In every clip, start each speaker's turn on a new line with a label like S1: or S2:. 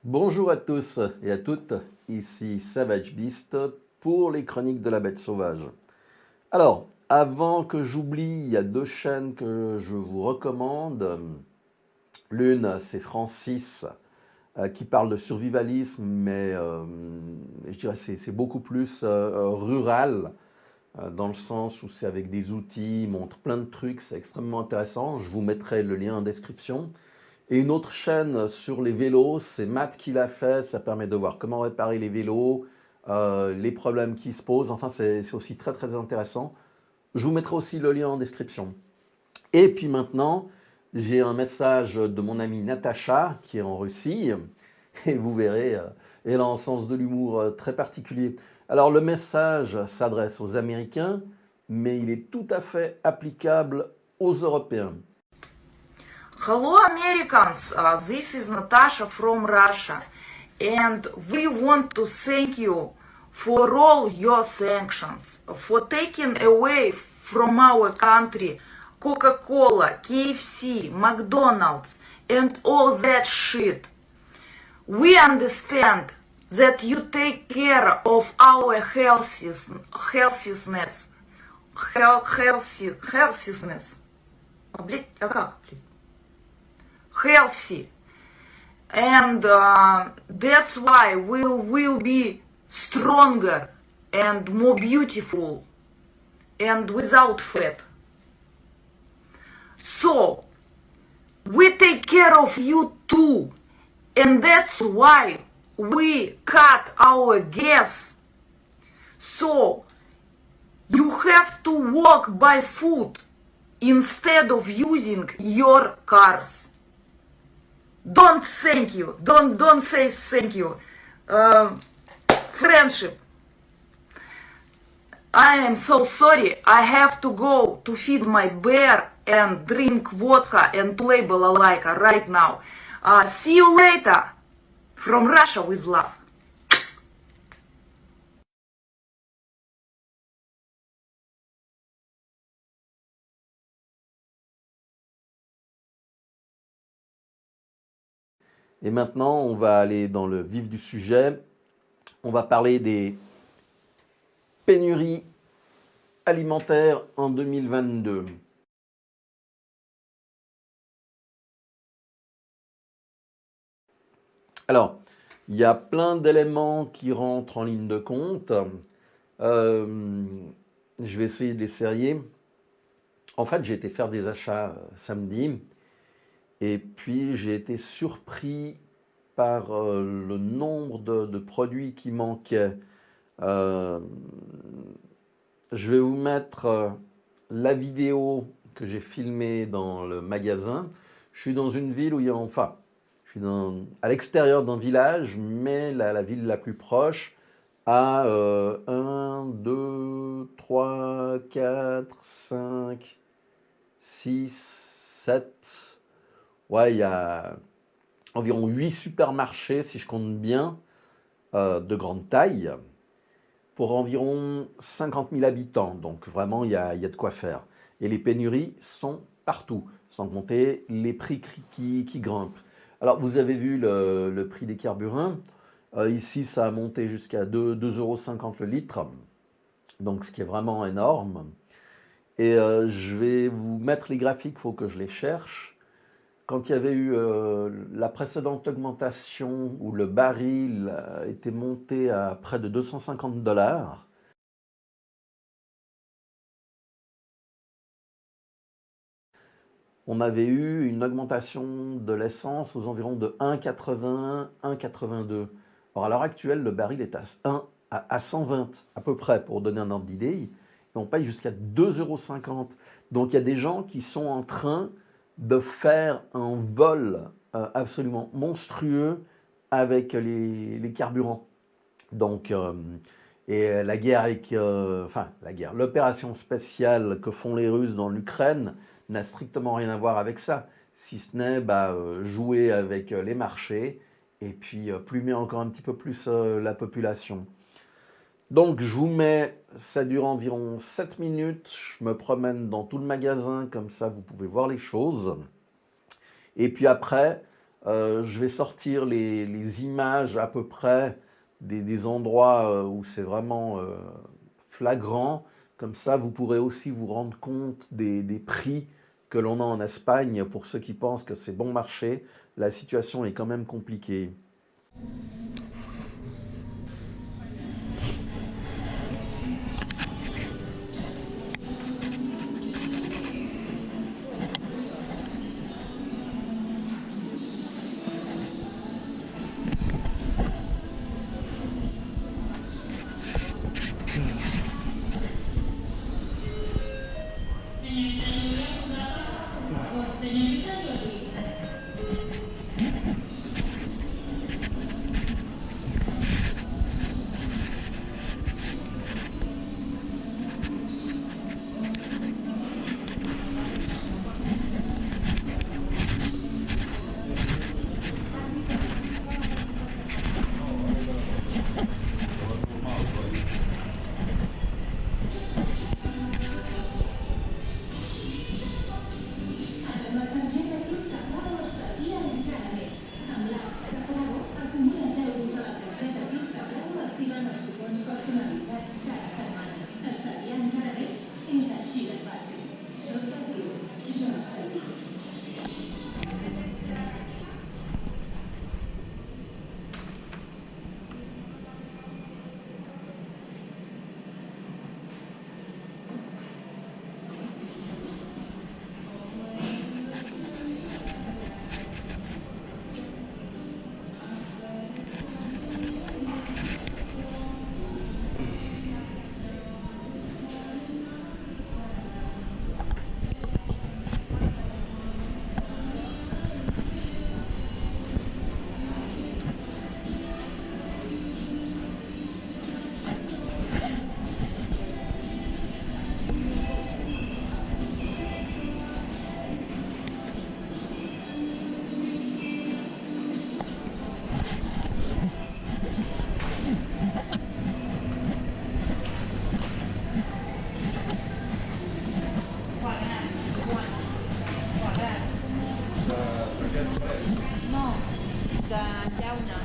S1: Bonjour à tous et à toutes, ici Savage Beast pour les chroniques de la bête sauvage. Alors, avant que j'oublie, il y a deux chaînes que je vous recommande. L'une, c'est Francis, qui parle de survivalisme, mais je dirais c'est beaucoup plus rural, dans le sens où c'est avec des outils, il montre plein de trucs, c'est extrêmement intéressant. Je vous mettrai le lien en description. Et une autre chaîne sur les vélos, c'est Matt qui l'a fait, ça permet de voir comment réparer les vélos, les problèmes qui se posent, enfin c'est aussi très très intéressant. Je vous mettrai aussi le lien en description. Et puis maintenant, j'ai un message de mon amie Natacha qui est en Russie, et vous verrez, elle a un sens de l'humour très particulier. Alors le message s'adresse aux Américains, mais il est tout à fait applicable aux Européens.
S2: Hello, Americans. This is Natasha from Russia, and we want to thank you for all your sanctions, for taking away from our country Coca-Cola, KFC, McDonald's, and all that shit. We understand that you take care of our healthiness, healthiness. Блять, а как, блядь? Healthy, and that's why we'll be stronger and more beautiful and without fat. So we take care of you too, and that's why we cut our gas. So you have to walk by foot instead of using your cars. Don't thank you. Don't say thank you. Friendship. I am so sorry. I have to go to feed my bear and drink vodka and play balalaika right now. See you later. From Russia with love.
S1: Et maintenant, on va aller dans le vif du sujet. On va parler des pénuries alimentaires en 2022. Alors, il y a plein d'éléments qui rentrent en ligne de compte. Je vais essayer de les sérier. En fait, j'ai été faire des achats samedi et puis j'ai été surpris par le nombre de produits qui manquaient. Je vais vous mettre la vidéo que j'ai filmée dans le magasin. Je suis dans une ville où il y a, enfin, je suis à l'extérieur d'un village, mais la ville la plus proche a 1, 2, 3, 4, 5, 6, 7. Ouais, il y a environ 8 supermarchés, si je compte bien, de grande taille, pour environ 50 000 habitants. Donc vraiment, il y a de quoi faire. Et les pénuries sont partout, sans compter les prix qui grimpent. Alors, vous avez vu le prix des carburants. Ici, ça a monté jusqu'à 2,50 € le litre, donc ce qui est vraiment énorme. Et je vais vous mettre les graphiques, il faut que je les cherche. Quand il y avait eu la précédente augmentation où le baril était monté à près de 250 $, on avait eu une augmentation de l'essence aux environs de 1,80, 1,82. Or, à l'heure actuelle, le baril est à 120 à peu près, pour donner un ordre d'idée. Et on paye jusqu'à 2,50 €. Donc, il y a des gens qui sont en train de faire un vol absolument monstrueux avec les carburants. Donc, et la guerre avec, enfin, la guerre, l'opération spéciale que font les Russes dans l'Ukraine n'a strictement rien à voir avec ça, si ce n'est jouer avec les marchés et puis plumer encore un petit peu plus la population. Donc je vous mets, ça dure environ 7 minutes, je me promène dans tout le magasin, comme ça vous pouvez voir les choses. Et puis après, Je vais sortir les images à peu près des endroits où c'est vraiment flagrant. Comme ça, vous pourrez aussi vous rendre compte des prix que l'on a en Espagne. Pour ceux qui pensent que c'est bon marché, la situation est quand même compliquée.
S3: No, de llauna.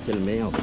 S4: quelle merde.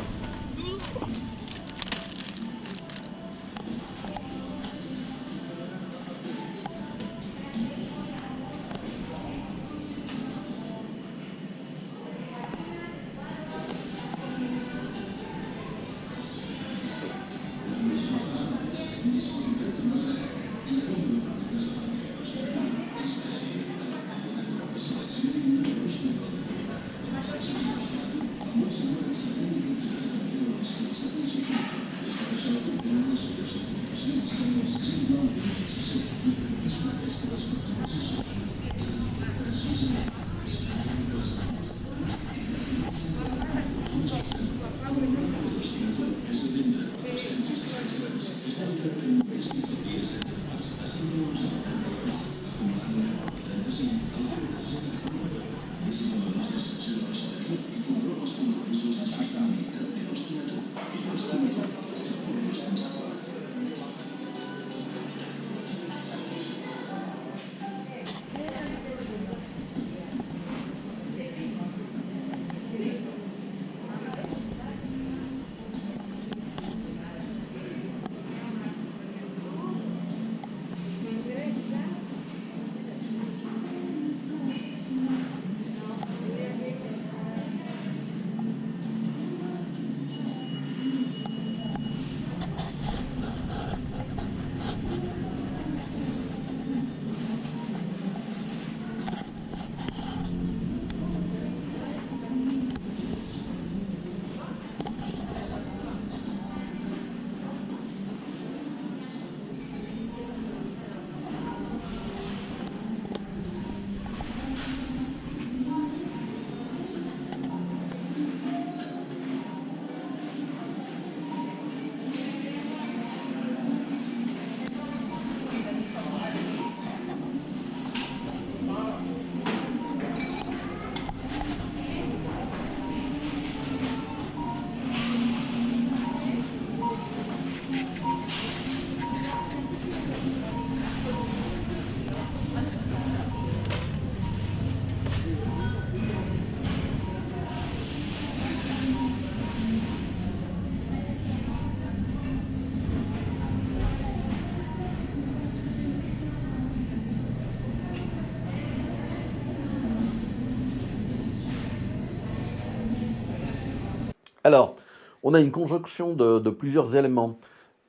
S1: Alors, on a une conjonction de plusieurs éléments.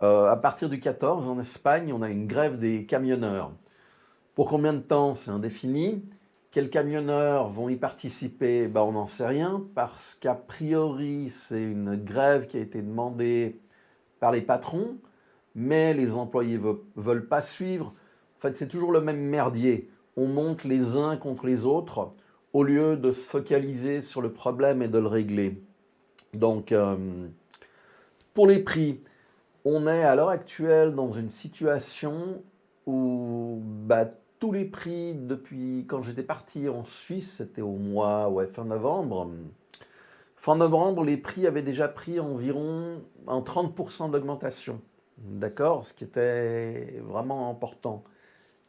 S1: À partir du 14, en Espagne, on a une grève des camionneurs. Pour combien de temps? C'est indéfini. Quels camionneurs vont y participer? Ben, on n'en sait rien, parce qu'a priori, c'est une grève qui a été demandée par les patrons, mais les employés ne veulent pas suivre. En fait, c'est toujours le même merdier. On monte les uns contre les autres, au lieu de se focaliser sur le problème et de le régler. Donc, pour les prix, on est à l'heure actuelle dans une situation où bah, tous les prix, depuis quand j'étais parti en Suisse, c'était au mois, fin novembre. Fin novembre, les prix avaient déjà pris environ un 30% d'augmentation. D'accord? Ce qui était vraiment important.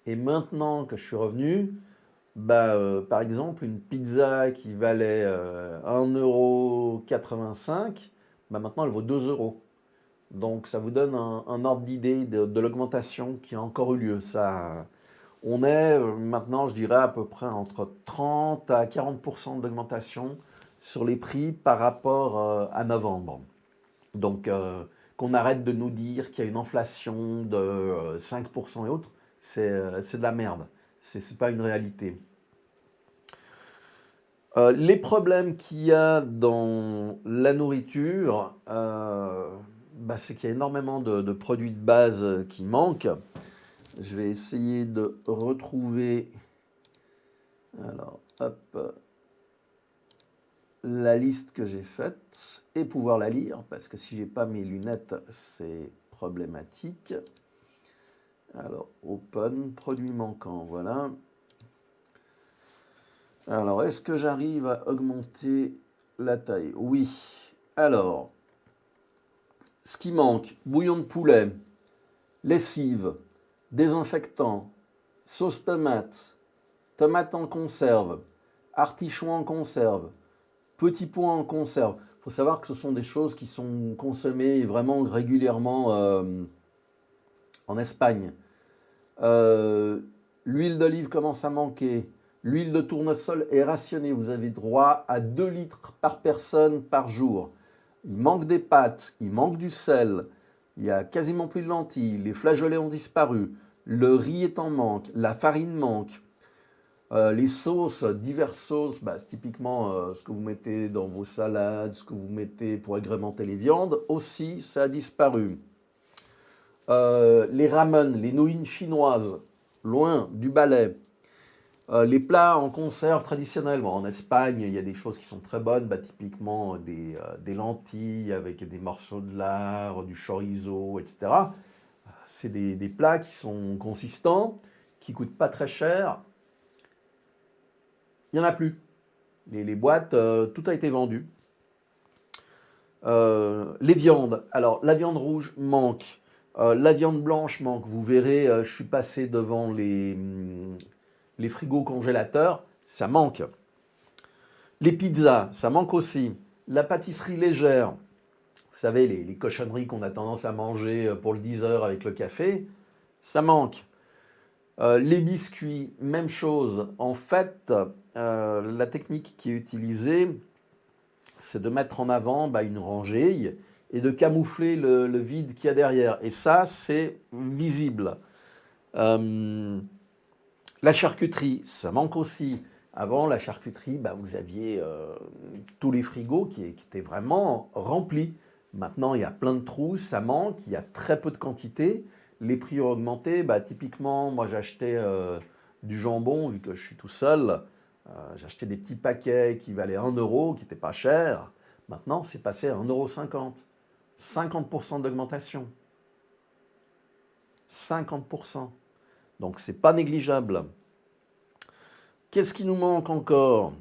S1: Et maintenant que je suis revenu, par exemple, une pizza qui valait 1,85 €, maintenant elle vaut 2 euros. Donc ça vous donne un ordre d'idée de l'augmentation qui a encore eu lieu. Ça, on est maintenant, je dirais, à peu près entre 30 à 40% d'augmentation sur les prix par rapport à novembre. Donc qu'on arrête de nous dire qu'il y a une inflation de 5% et autres, c'est de la merde. C'est pas une réalité. Les problèmes qu'il y a dans la nourriture, c'est qu'il y a énormément de produits de base qui manquent. Je vais essayer de retrouver, alors, hop, la liste que j'ai faite et pouvoir la lire, parce que si j'ai pas mes lunettes, c'est problématique. Alors, open, produits manquants, voilà. Alors, est-ce que j'arrive à augmenter la taille? Oui. Alors, ce qui manque, bouillon de poulet, lessive, désinfectant, sauce tomate, tomate en conserve, artichaut en conserve, petits pois en conserve. Il faut savoir que ce sont des choses qui sont consommées vraiment régulièrement en Espagne. Euh, L'huile d'olive commence à manquer. L'huile de tournesol est rationnée. Vous avez droit à 2 litres par personne par jour. Il manque des pâtes, il manque du sel, il y a quasiment plus de lentilles, les flageolets ont disparu, le riz est en manque, la farine manque. Les sauces, diverses sauces, bah, c'est typiquement ce que vous mettez dans vos salades, ce que vous mettez pour agrémenter les viandes, aussi ça a disparu. Les ramen, les nouilles chinoises, loin du balai. Les plats en conserve traditionnellement. En Espagne, il y a des choses qui sont très bonnes, bah, typiquement des lentilles avec des morceaux de lard, du chorizo, etc. C'est des plats qui sont consistants, qui ne coûtent pas très cher. Il n'y en a plus. Les boîtes, tout a été vendu. Les viandes. Alors, la viande rouge manque. La viande blanche manque. Vous verrez, je suis passé devant les frigos congélateurs, ça manque. Les pizzas, ça manque aussi. La pâtisserie légère, vous savez, les cochonneries qu'on a tendance à manger pour le 10 heures avec le café, ça manque. Les biscuits, même chose. En fait, la technique qui est utilisée, c'est de mettre en avant une rangée et de camoufler le vide qu'il y a derrière. Et ça, c'est visible. La charcuterie, ça manque aussi. Avant, la charcuterie, vous aviez tous les frigos qui étaient vraiment remplis. Maintenant, il y a plein de trous, ça manque, il y a très peu de quantité. Les prix ont augmenté. Typiquement, moi, j'achetais du jambon, vu que je suis tout seul. J'achetais des petits paquets qui valaient 1 euro, qui n'étaient pas chers. Maintenant, c'est passé à 1,50 €. 50% d'augmentation. 50%. Donc, c'est pas négligeable. Qu'est-ce qui nous manque encore?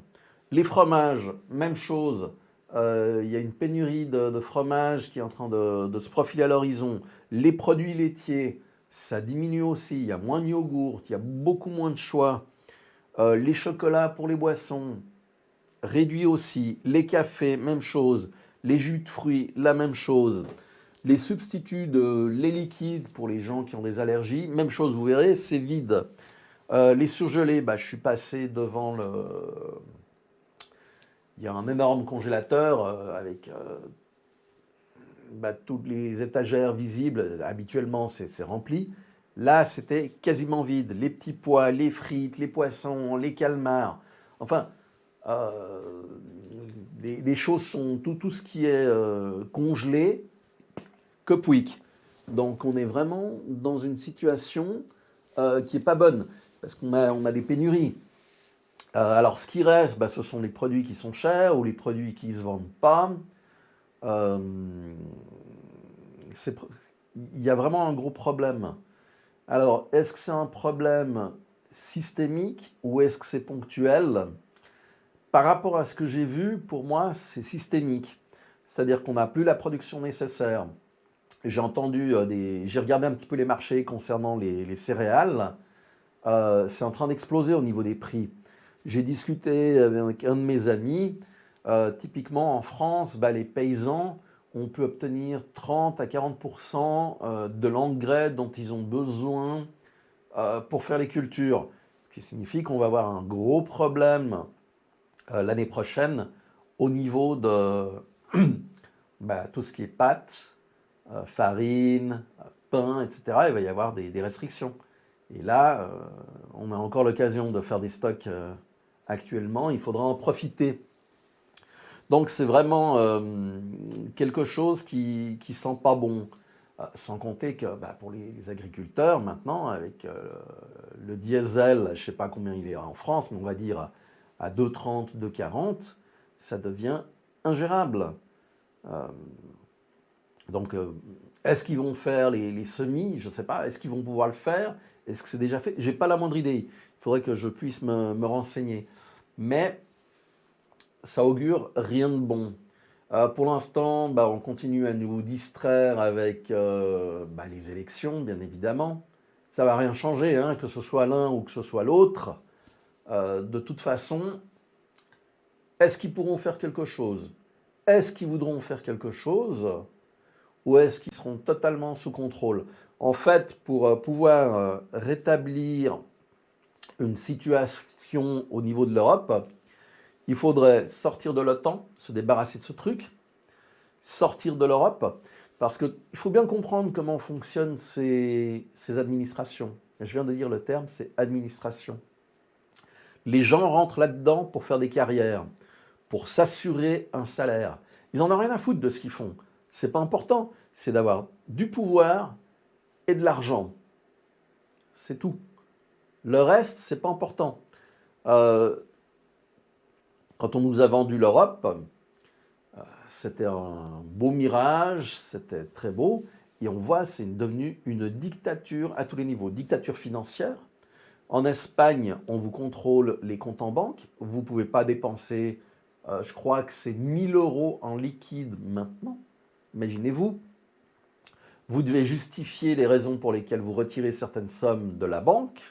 S1: Les fromages, même chose. Il y a une pénurie de fromage qui est en train de se profiler à l'horizon. Les produits laitiers, ça diminue aussi. Il y a moins de yogourt, il y a beaucoup moins de choix. Les chocolats pour les boissons, réduit aussi. Les cafés, même chose. Les jus de fruits, la même chose. Les substituts de lait liquide pour les gens qui ont des allergies, même chose, vous verrez, c'est vide. Les surgelés, je suis passé devant le... Il y a un énorme congélateur avec toutes les étagères visibles. Habituellement, c'est rempli. Là, c'était quasiment vide. Les petits pois, les frites, les poissons, les calmars. Enfin, les choses sont... Tout ce qui est congelé, que pouic. Donc, on est vraiment dans une situation qui n'est pas bonne. Parce qu'on a des pénuries. Alors, ce qui reste, ce sont les produits qui sont chers ou les produits qui ne se vendent pas. Il y a vraiment un gros problème. Alors, est-ce que c'est un problème systémique ou est-ce que c'est ponctuel? Par rapport à ce que j'ai vu, pour moi, c'est systémique. C'est-à-dire qu'on n'a plus la production nécessaire. J'ai regardé un petit peu les marchés concernant les céréales. C'est en train d'exploser au niveau des prix. J'ai discuté avec un de mes amis. Typiquement en France, les paysans, on peut obtenir 30 à 40% de l'engrais dont ils ont besoin pour faire les cultures. Ce qui signifie qu'on va avoir un gros problème l'année prochaine au niveau de tout ce qui est pâtes, farine, pain, etc. Il va y avoir des restrictions. Et là, on a encore l'occasion de faire des stocks actuellement. Il faudra en profiter. Donc, c'est vraiment quelque chose qui sent pas bon. Sans compter que pour les agriculteurs, maintenant, avec le diesel, je ne sais pas combien il est en France, mais on va dire à 2,30, 2,40, ça devient ingérable. Donc, est-ce qu'ils vont faire les semis? Je ne sais pas. Est-ce qu'ils vont pouvoir le faire? Est-ce que c'est déjà fait? Je n'ai pas la moindre idée. Il faudrait que je puisse me renseigner. Mais ça augure rien de bon. Pour l'instant, on continue à nous distraire avec les élections, bien évidemment. Ça ne va rien changer, que ce soit l'un ou que ce soit l'autre. De toute façon, est-ce qu'ils pourront faire quelque chose? est-ce qu'ils voudront faire quelque chose ou est-ce qu'ils seront totalement sous contrôle? En fait, pour pouvoir rétablir une situation au niveau de l'Europe, il faudrait sortir de l'OTAN, se débarrasser de ce truc, sortir de l'Europe, parce qu'il faut bien comprendre comment fonctionnent ces administrations. Je viens de dire le terme, c'est administration. Les gens rentrent là-dedans pour faire des carrières, pour s'assurer un salaire. Ils n'en ont rien à foutre de ce qu'ils font. C'est pas important, c'est d'avoir du pouvoir et de l'argent. C'est tout. Le reste, c'est pas important. Quand on nous a vendu l'Europe, c'était un beau mirage, c'était très beau, et on voit c'est devenu une dictature à tous les niveaux. Dictature financière. En Espagne, on vous contrôle les comptes en banque. Vous ne pouvez pas dépenser, je crois que c'est 1000 € en liquide maintenant. Imaginez-vous. Vous devez justifier les raisons pour lesquelles vous retirez certaines sommes de la banque.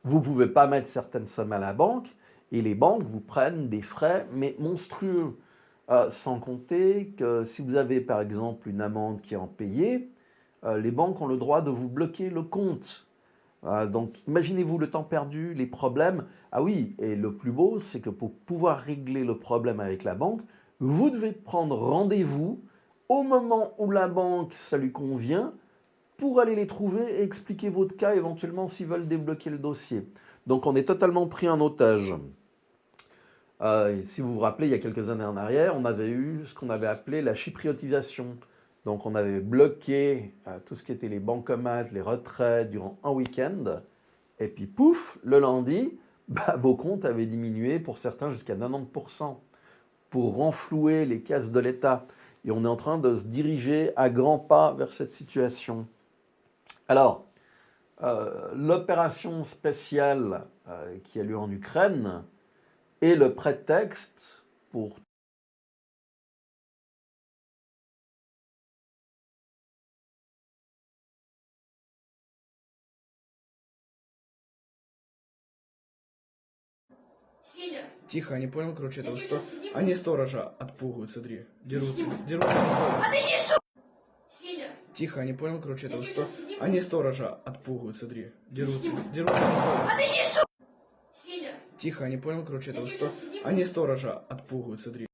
S1: Vous ne pouvez pas mettre certaines sommes à la banque. Et les banques vous prennent des frais, mais monstrueux. Sans compter que si vous avez par exemple une amende qui est impayée, les banques ont le droit de vous bloquer le compte. Donc imaginez-vous le temps perdu, les problèmes. Ah oui, et le plus beau, c'est que pour pouvoir régler le problème avec la banque, vous devez prendre rendez-vous au moment où la banque, ça lui convient, pour aller les trouver et expliquer votre cas, éventuellement s'ils veulent débloquer le dossier. Donc on est totalement pris en otage. Si vous vous rappelez, il y a quelques années en arrière, on avait eu ce qu'on avait appelé la chypriotisation. Donc on avait bloqué tout ce qui était les bancomates, les retraits durant un week-end. Et puis pouf, le lundi, vos comptes avaient diminué pour certains jusqu'à 90% pour renflouer les caisses de l'État. Et on est en train de se diriger à grands pas vers cette situation. Alors, l'opération spéciale qui a lieu en Ukraine est le prétexte pour
S4: Тихо, я не понял, короче, этого что? Они сторожа отпугивают, смотри. Дерутся. Дерутся. Тихо, я не понял, короче, этого что? Они сторожа отпугивают, смотри. Дерутся. Дерутся. Тихо, я не понял, короче, этого что? Они сторожа отпугивают, смотри.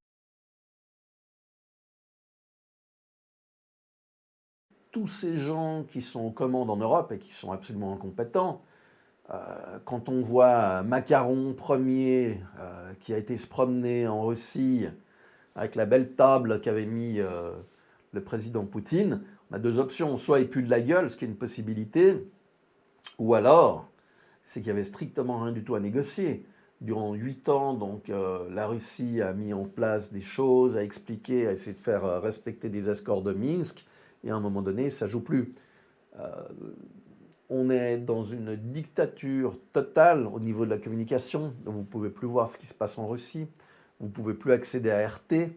S1: tous ces gens qui sont aux commandes en Europe et qui sont absolument incompétents. Quand on voit Macaron Ier qui a été se promener en Russie avec la belle table qu'avait mis le président Poutine, on a deux options. Soit il pue de la gueule, ce qui est une possibilité, ou alors c'est qu'il n'y avait strictement rien du tout à négocier. Durant 8 ans, donc, la Russie a mis en place des choses, a expliqué, a essayé de faire respecter des accords de Minsk, et à un moment donné, ça ne joue plus. On est dans une dictature totale au niveau de la communication. Vous ne pouvez plus voir ce qui se passe en Russie. Vous ne pouvez plus accéder à RT.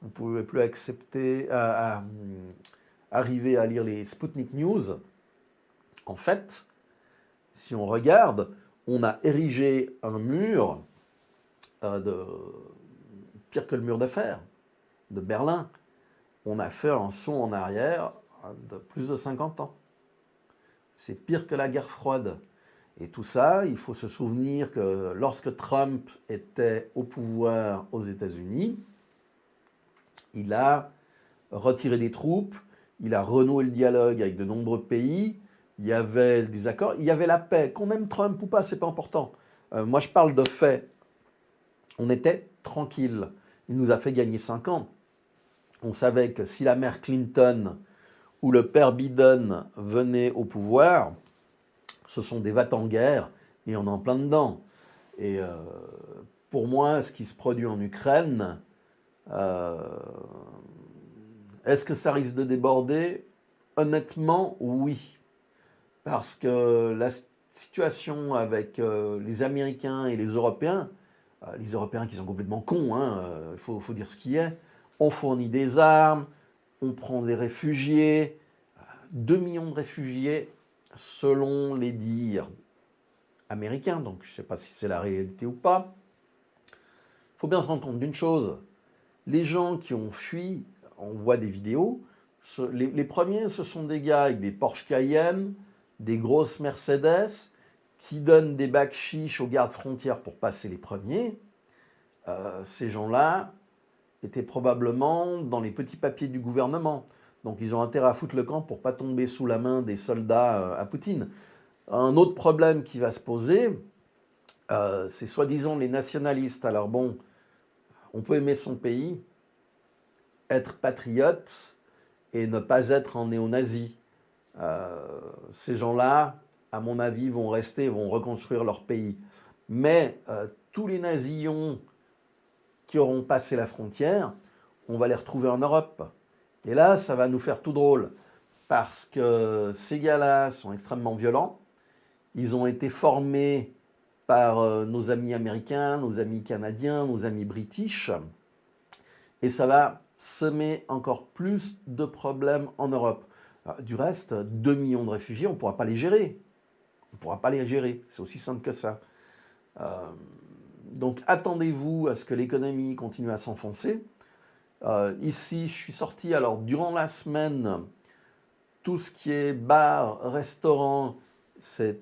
S1: Vous ne pouvez plus arriver à lire les Sputnik News. En fait, si on regarde, on a érigé un mur pire que le mur de fer de Berlin. On a fait un saut en arrière de plus de 50 ans. C'est pire que la guerre froide. Et tout ça, il faut se souvenir que lorsque Trump était au pouvoir aux États-Unis, il a retiré des troupes, il a renoué le dialogue avec de nombreux pays, il y avait des accords, il y avait la paix. Qu'on aime Trump ou pas, c'est pas important. Moi, je parle de faits. On était tranquille. Il nous a fait gagner 5 ans. On savait que si la mère Clinton ou le père Biden venaient au pouvoir, ce sont des va-t-en-guerre et on est en plein dedans. Et pour moi, ce qui se produit en Ukraine, est-ce que ça risque de déborder? Honnêtement, oui. Parce que la situation avec les Américains et les Européens qui sont complètement cons, il faut dire ce qui est, on fournit des armes, on prend des réfugiés, 2 millions de réfugiés selon les dires américains, donc je ne sais pas si c'est la réalité ou pas. Il faut bien se rendre compte d'une chose, Les gens qui ont fui, on voit des vidéos, les premiers, ce sont des gars avec des Porsche Cayenne, des grosses Mercedes, qui donnent des bacs chiches aux gardes frontières pour passer les premiers. Ces gens-là étaient probablement dans les petits papiers du gouvernement. Donc ils ont intérêt à foutre le camp pour ne pas tomber sous la main des soldats à Poutine. Un autre problème qui va se poser, c'est soi-disant les nationalistes. Alors bon, on peut aimer son pays, être patriote et ne pas être en néo-nazi. Ces gens-là, à mon avis, vont rester, vont reconstruire leur pays. Mais tous les nazillons qui auront passé la frontière, on va les retrouver en Europe. Et là, ça va nous faire tout drôle, parce que ces gars-là sont extrêmement violents. Ils ont été formés par nos amis américains, nos amis canadiens, nos amis british. Et ça va semer encore plus de problèmes en Europe. Du reste, 2 millions de réfugiés, on ne pourra pas les gérer. On ne pourra pas les gérer. C'est aussi simple que ça. Donc attendez-vous à ce que l'économie continue à s'enfoncer. Ici, je suis sorti, alors durant la semaine, tout ce qui est bar, restaurant, c'est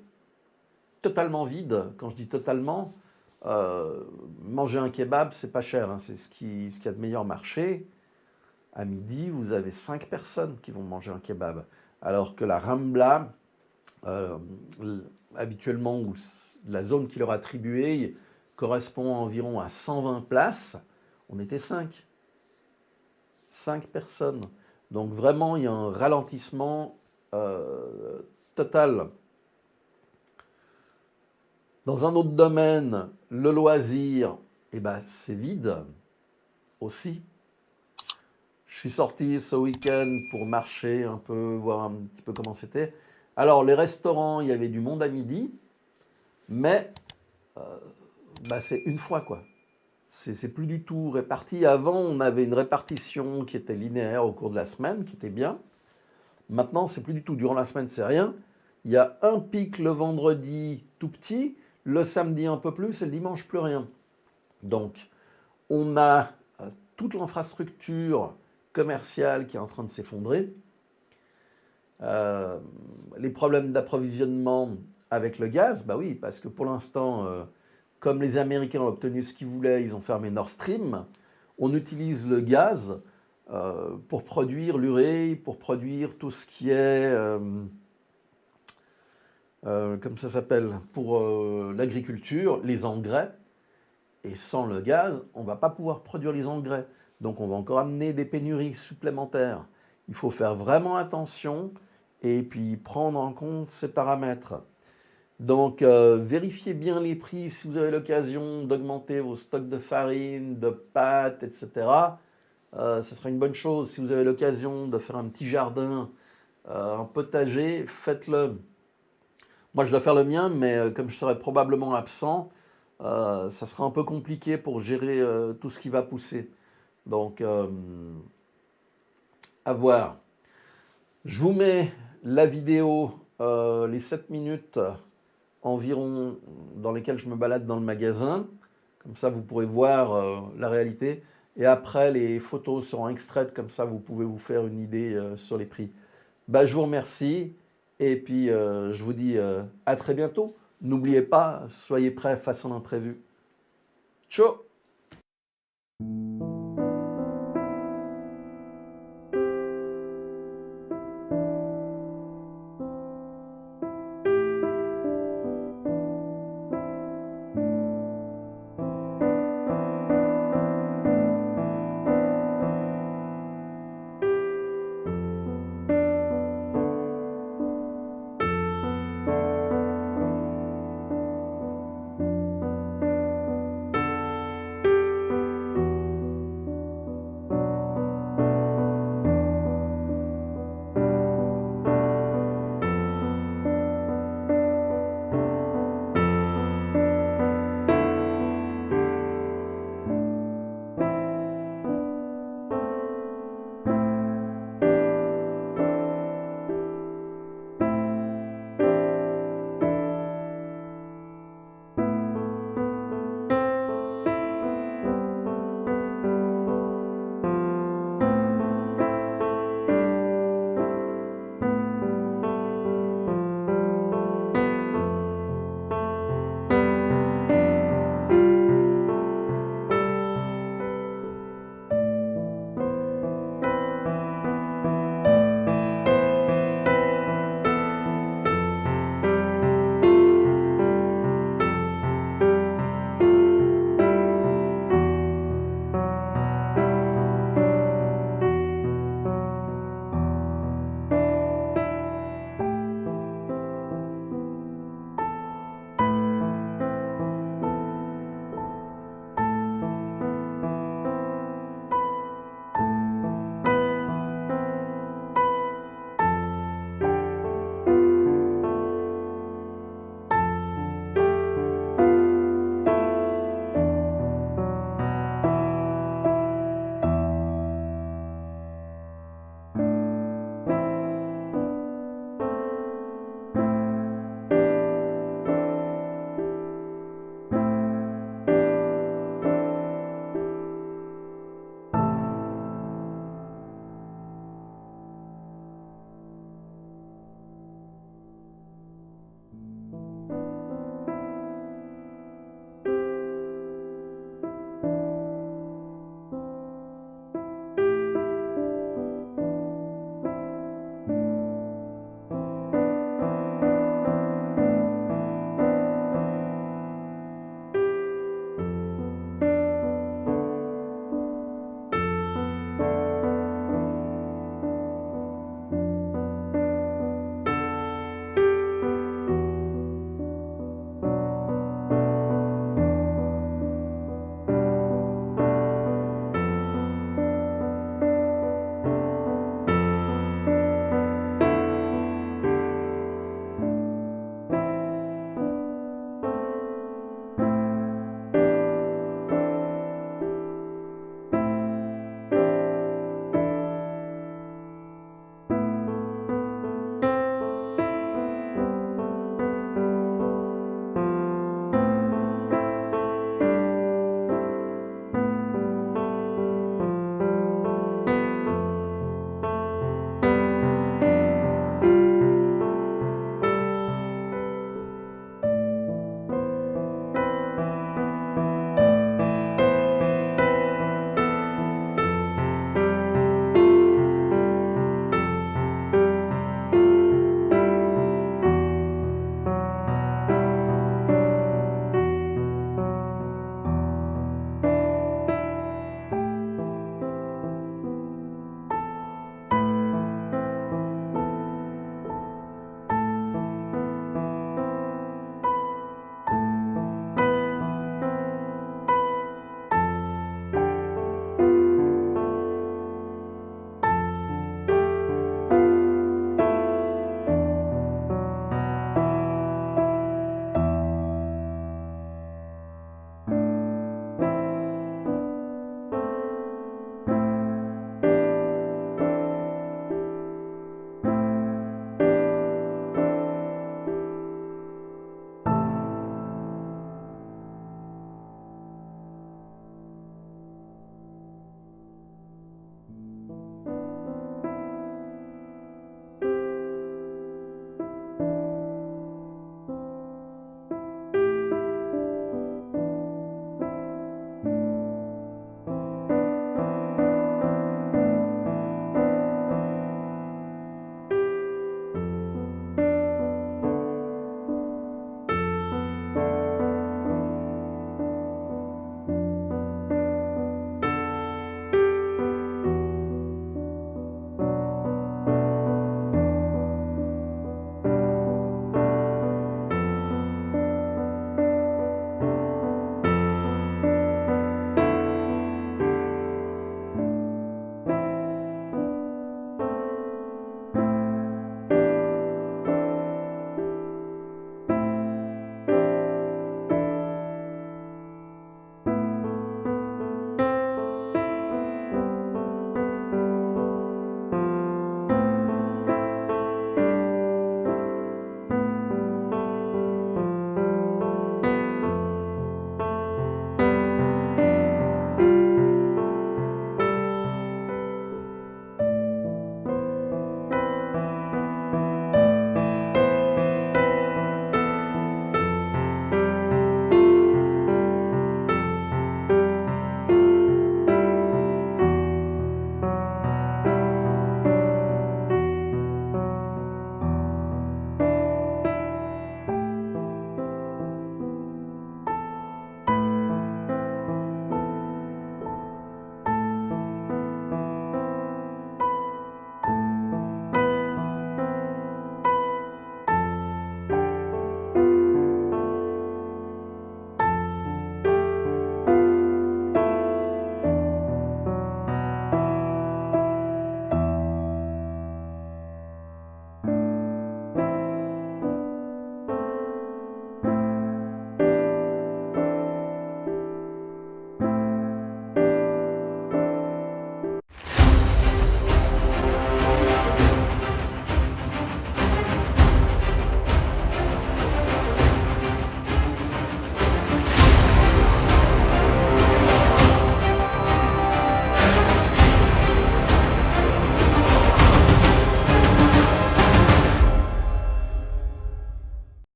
S1: totalement vide. Quand je dis totalement, manger un kebab, c'est pas cher, hein, c'est ce qui a de meilleur marché. À midi, vous avez 5 personnes qui vont manger un kebab. Alors que la Rambla, habituellement, où la zone qui leur est attribuée correspond environ à 120 places, on était 5. 5 personnes. Donc vraiment, il y a un ralentissement total. Dans un autre domaine, le loisir, eh ben, c'est vide aussi. Je suis sorti ce week-end pour marcher un peu, voir un petit peu comment c'était. Alors, les restaurants, il y avait du monde à midi, mais bah, c'est une fois, quoi. C'est plus du tout réparti. Avant, on avait une répartition qui était linéaire au cours de la semaine, qui était bien. Maintenant, c'est plus du tout. Durant la semaine, c'est rien. Il y a un pic le vendredi tout petit, le samedi un peu plus et le dimanche plus rien. Donc, on a toute l'infrastructure commerciale qui est en train de s'effondrer. Les problèmes d'approvisionnement avec le gaz, bah oui, parce que pour l'instant, comme les Américains ont obtenu ce qu'ils voulaient, ils ont fermé Nord Stream, on utilise le gaz pour produire l'urée, pour produire tout ce qui est, comme ça s'appelle, pour l'agriculture, les engrais. Et sans le gaz, on ne va pas pouvoir produire les engrais. Donc on va encore amener des pénuries supplémentaires. Il faut faire vraiment attention et puis prendre en compte ces paramètres. Donc vérifiez bien les prix si vous avez l'occasion d'augmenter vos stocks de farine, de pâtes, etc. Ce sera une bonne chose. Si vous avez l'occasion de faire un petit jardin, un potager, faites-le. Moi, je dois faire le mien, mais comme je serai probablement absent, ça sera un peu compliqué pour gérer tout ce qui va pousser. Donc, à voir. Je vous mets la vidéo, les 7 minutes environ dans lesquelles je me balade dans le magasin. Comme ça, vous pourrez voir la réalité. Et après, les photos seront extraites. Comme ça, vous pouvez vous faire une idée sur les prix. Bah, je vous remercie. Et puis, je vous dis à très bientôt. N'oubliez pas, soyez prêts face à l'imprévu. Ciao!